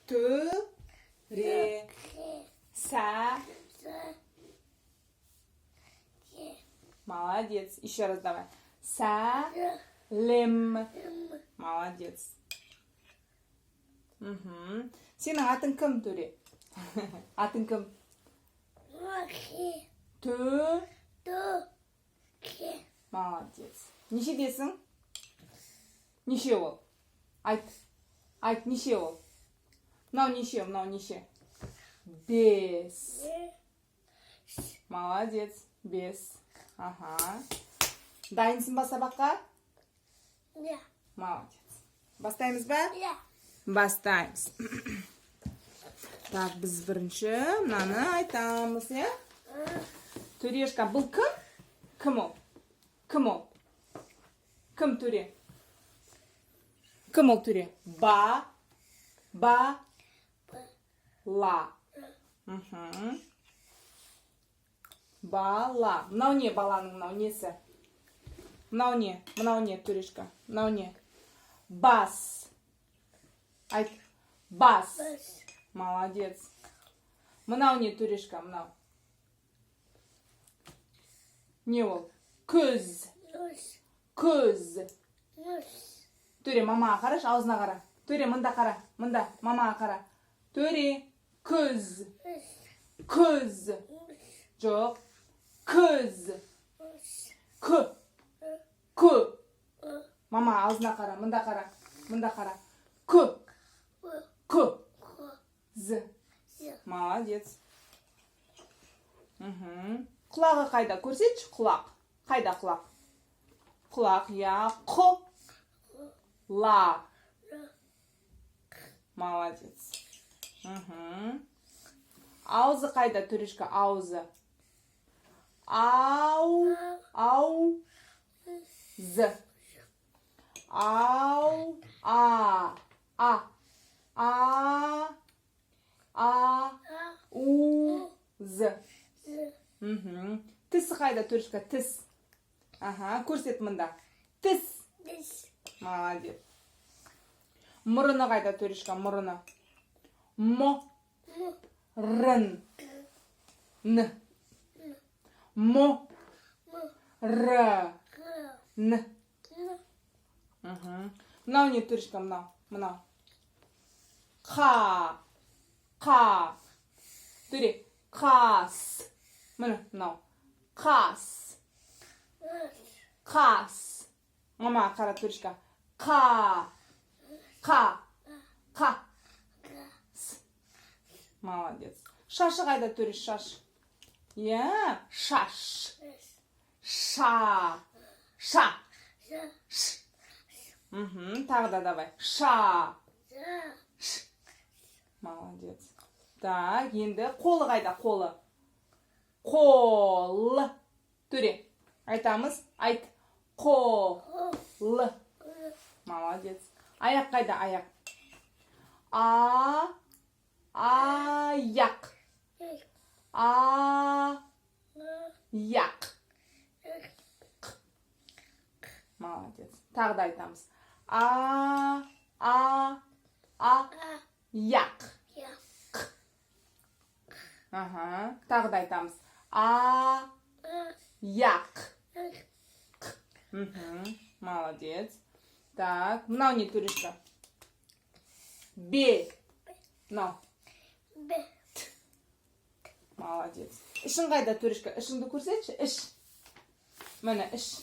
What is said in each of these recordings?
Төре. Са. Молодец. Еще раз давай. Салем. Молодец. Сенің атың кім, Төре? Атың кім? Молодец. Нешедесің? Неше ол? Айт. Айт, неше ол? Мынау неше, мынау неше? 5. Молодец. 5. Ага. Дайынсың ба сабаққа? Да. Молодец. Бастаймыз ба? Да. Бастаймыз. Так, біз бірінші мынаны айтамыз, е? Төрешка, бұл кім? Кім ол? Кім ол? Кім Төре? Кім ол Төре? Ба. Ла. Бала. Мынау не баланың, мынау несі? Мынау не? Мынау не, Төрешка? Мынау не? Бас. Айт. Бас. Молодец. Мынау не, Төрешка, мынау? Не ол? Көз. Көз. Төре, мамаға қараш, аузына қара. Төре, мында қара. Мында, мамаға қара. Төре, көз. Көз. Жоқ. Көз. Кө. Кө. Мама, аузына қара. Мында қара. Мында қара. Кө. Кө. З. Молодец. Құлағы қайда? Көрсетші, құлақ. Қайда құлақ? Құлақ, я. Қо. Ла. Молодец. Аузы қайда, Төрешка? Аузы. Ау. Ау. З. Ау. А. У. З. Тісі қайда, Төрешка? Тіс. Ага, көрсет мында. Тіс. Молодец. Мұрыны қайда, Төрешка? Мұрыны. Мо. Рын. Н. Мо. Р. Н. Мынау не, Төрешка? Мынау. Мынау. Қа. Қа. Төре. Қас. Мына, мынау. Қас. Қас. Мама, қара, Төрешка. Қа. Қа. Қа. Молодец. Шашы қайда, Төреш, шаш? Я, шаш. Ша. Ша. Ш. Тағы да давай. Ша. Ш. Молодец. Так, енді қолы қайда, қолы? Қол. Төре, айтамыз. Айт. Қол. Молодец. Аяқ қайда, аяқ? Аяқ. Аяқ. Молодец. Тағы да айтамыз. Аяқ. Ага. Тағы да айтамыз. Аяқ. Молодец. Так, мынау не, Төрешка? Бе. Мынау. Молодец. Ішің қайда, Төрешка? Ішіңді көрсетші. Іш. Міне, іш.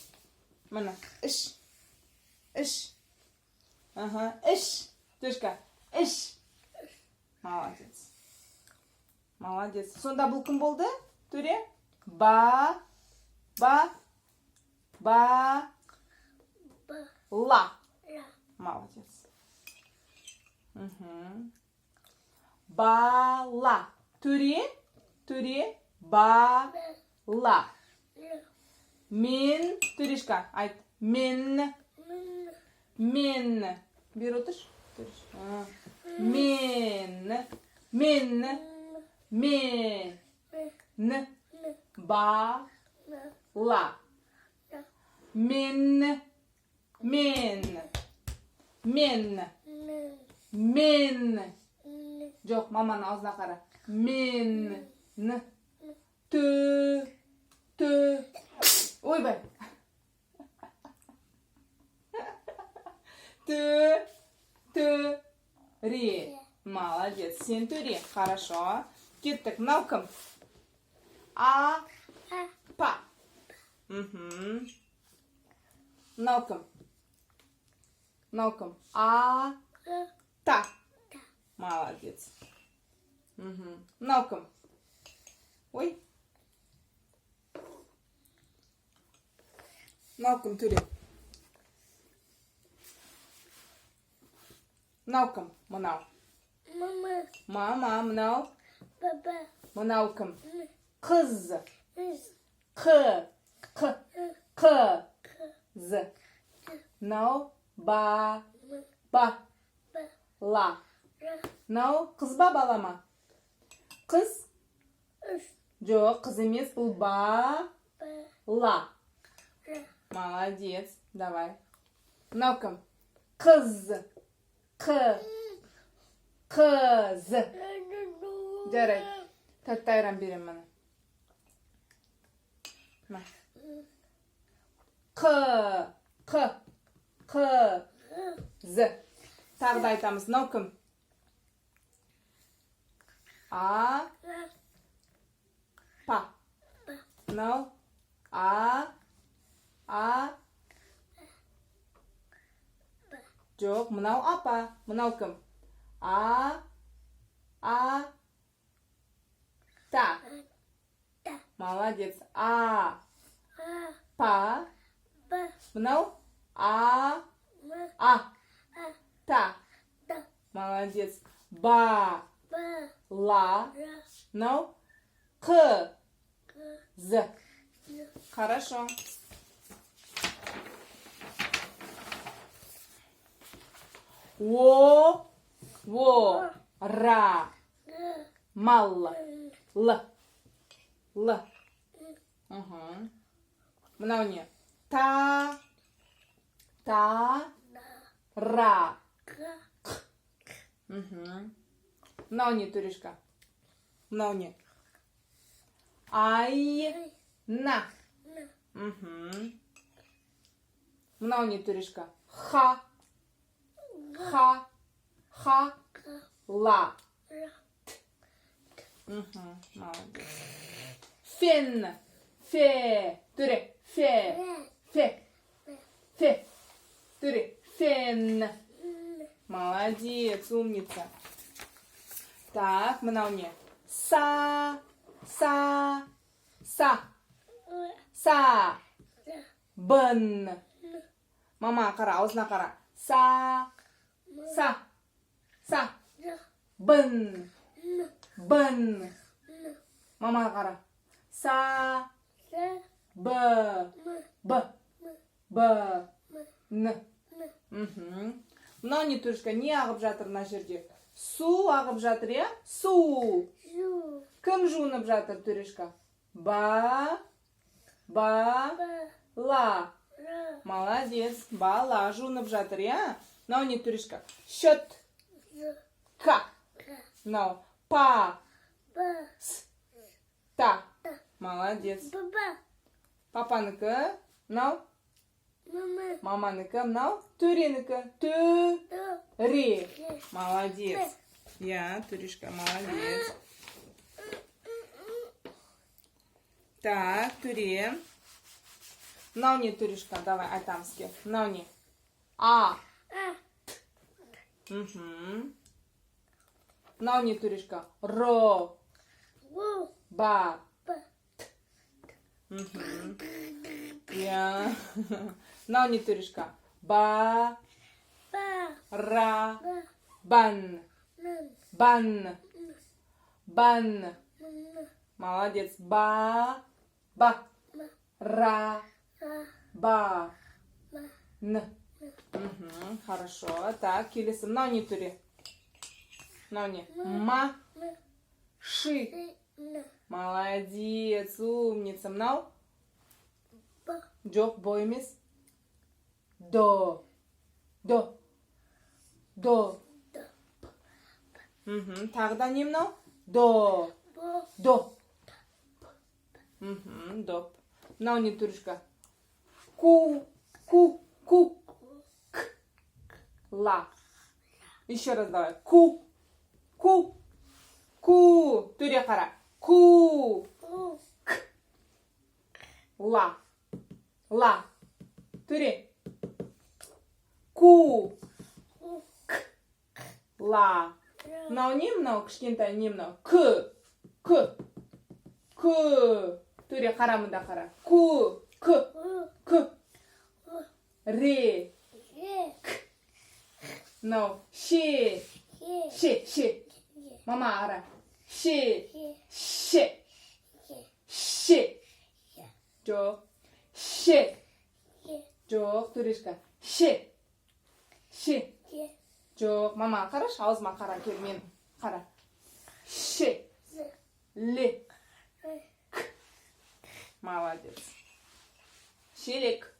Міне, іш. Іш. Ага, іш. Төрешка, іш. Молодец. Молодец. Сонда бұл кім болды, Төре? Ла. Молодец. Бала. Төре. Бала. Мен. Төрешка, айт. Мен. Бері отырш. Мен. Бала. Мен. Men. Жоқ, маманың аузына қара. Мен. Тө. Ойбай. Ре. Молодец. Сен төре. Хорошо. Кеттік. Мынау кім? Па. Мынау кім? Та. Молодец. Мынау кім? Ой. Мынау кім төре? Мынау кім? Мынау. Мама, мынау. Мынау кім? Қыз. З. Мынау ла. Мынау қыз ба, бала ма? Қыз? Жоқ, қыз емес, бұл ла. Молодец. Давай. Мынау кім? Қыз. Жарайды. Тәтті айран берем міне. Қыз. Тағы да айтамыз. Мынау кім? Па. Мынау жоқ, мынау апа. Мынау кім? Та. Молодец. Па. Мынау та. Молодец. Ла. Мынау з. Хорошо. Ра. Мал. Л. Мынау не? Та. Ра. Мынау не, төрешка? Мынау не? На. Мынау не, төрешка? Ла. Молодец. Фен. Төре. Төре. Фен. Молодец, умница. Так, мынау не? Са. Бын. Мама, қара, аузына қара. Са. Бын. Мама, қара. Са. Н. Мынау не, төрешка, не ағып жатыр мына жерде? Су ағып жатыр, е? Су. Кім жуынып жатыр, төрешка? Ла. Молодец. Бала жуынып жатыр, е? Мынау не, төрешка? Счет. Мынау та. Молодец. Папанікі? Мынау? Маманікі? Мынау? Төренікі? Төре. Молодец. Я, төрешка, молодец. Так, төре. Мынау не, төрешка? Давай, айтамызке. Мынау не? Мынау не, төрешка? Ро. Ба. Я. Мынау не, төрешка? Ра. Бан. Молодец. Ра. Хорошо. Так, келесі. Мынау не, төре? Мынау не? Ши. Молодец, умница. Мынау? Жоқ, бо емес. До. Тағы да не мынау? До. До. Доп. Мынау не, Туришка? Ку. Ку. Ку. К. Ла. Еще раз давай. Ку. Ку. Ку. Төре қара. Ку. К. Ла. Ла. Төре. Ку. К. Ла. Мынау не мынау? Кішкентай не мынау? К. К. К. Төре қара, мында қара. Ку. К. К. Ре. К. Мынау. Ше. Ше. Ше. Мама ара. Ше. Ше. Ше. Жоқ. Ше. Жоқ, Төрешка. Ше. Ше. Жоқ, мама қараш, аузыма қара, кел мен қара. Ше. Ле. К. Молодец. Шелек.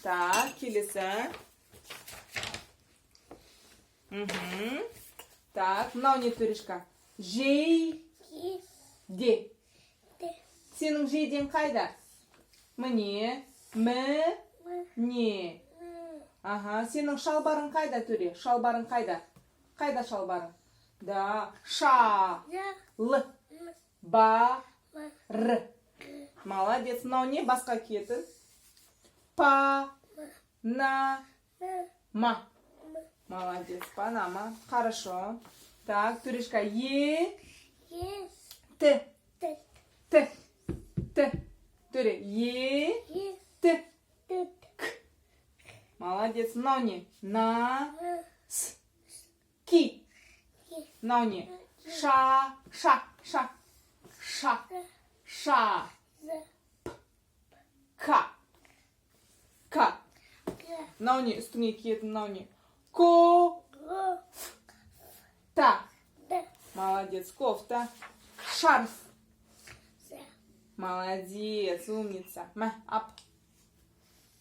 Так, келесі. Так, мынау не, Төрешка? Жей. Де. Сенің жейден қайда? Міне. Не. Ага, сенің шалбарың қайда, Төре? Шалбарың қайда? Қайда шалбарың? Да. Ша. Л. Ба. Р. Молодец. Мынау не? Басқа киетін. Па. На. Ма. Молодец. Панама. Хорошо. Так, Төрешка. Е. Т. Т. Т. Төре. Е. Т. К. Молодец. Мынау не? На. С. Ки. Мынау не? Ша. Ша. Ша. Ша. Ша. К. К. Мынау не? Үстіңе киетін мынау не? Ко. Та. Молодец. Кофта. Шарф. Молодец. Умница. Мә, ап.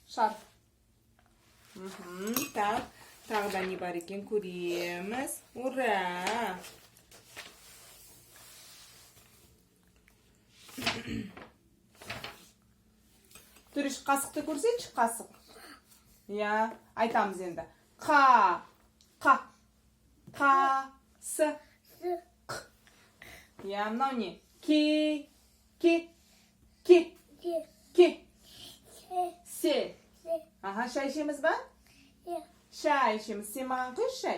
Шарф. Так. Тағы да не бар екен, көреміз. Ура! Түреш, қасықты көрсетші, қасық. Я, айтамыз енді. Қа. Қа. Қа. С. Қ. Я, мынау не? Ке. Ке. Ке. Ке. Се. Ага, шай ішеміз ба? Шай ішеміз. Сен маған құйшы шай?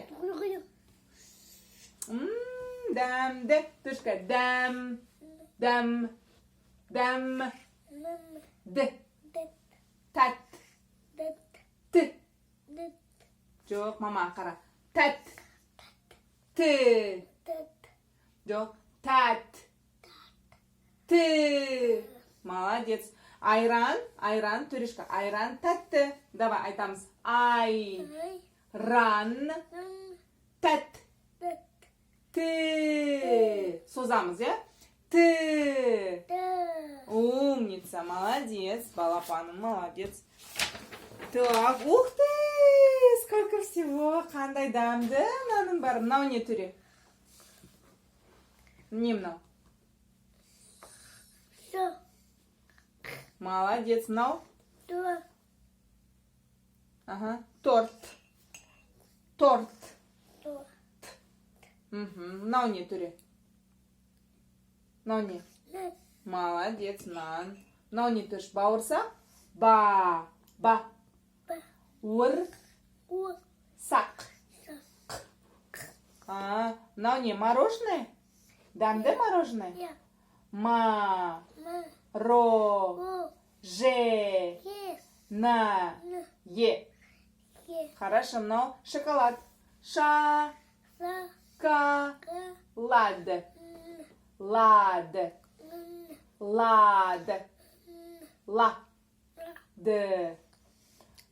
Дәмді. Түршка, дәм. Дәм. Дәм. Д. Тәт. Т. Жоқ, мама, қара. Тәт. Т. Жоқ, тәт. Т. Молодец. Айран, айран, Төрешка, айран тәтті. Давай, айтамыз. Ай. Ран. Тәт. Т. Созамыз, я? Т. Умница, молодец. Балапаным, молодец. Так, ух ты! Сколько всего! Қандай дәмді мынаның бар. Мынау не, Төре? Не мынау? Молодец. Мынау? Ага. Торт. Торт. Мынау не, Төре? Мынау не? Молодец, нан. Мынау не, Төш? Бауырсақ? Ба. Ба. Ур. Сақ. Мынау не? Мороженое? Дәмді мороженое? Ма. Ро. Же. На. Е. Хорошо, мынау шоколад. Ша. Ка. Лад. Лад. Лад. Ла. Д.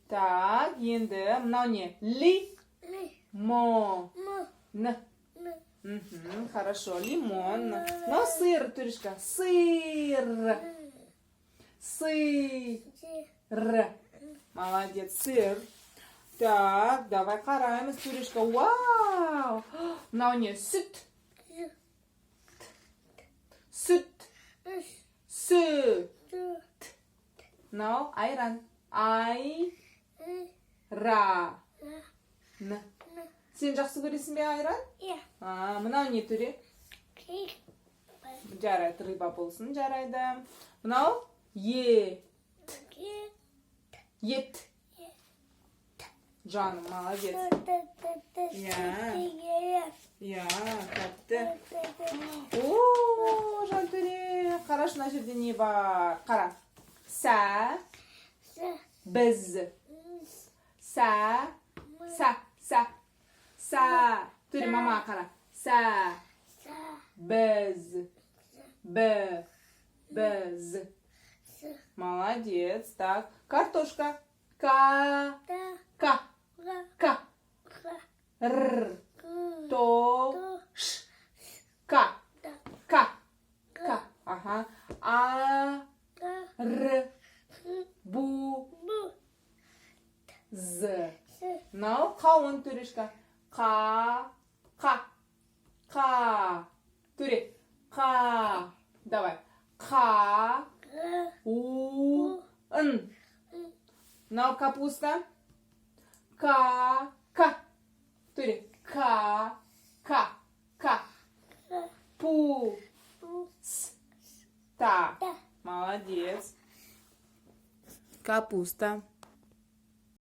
Так, енді мынау не? Ли. Мо. Н. Хорошо, лимон. Мынау сыр, Төрешка. Сыр. Сыр. Молодец, сыр. Так, давай қараймыз, Төрешка. Вау! Мынау не? Сүт. С. No, ayran. Ay. Ra. N. Sen жақсы көресің бе айран? Иә. Мынау не түрі? Жарайды, рыба болсын, жарайды. Мынау? Е. Ет. Жаным, молодец. Я, тәтті. О, Жантөре, қарашы, мына жерде не бар? Қара. Сә. Біз. Сә. Сә. Төре, мама, қара. Сә. Біз. Біз. Молодец. Так, картошка. Ка. Р. То. Ш. Ка. Ага. А. Р. Бу. З. Мынау қауын, төрешка. Қа. Төре. Қа. Давай. Қа. У. Н. Мынау капуста. Ка. Төре. Ка. Пу. Та. Молодец. Капуста.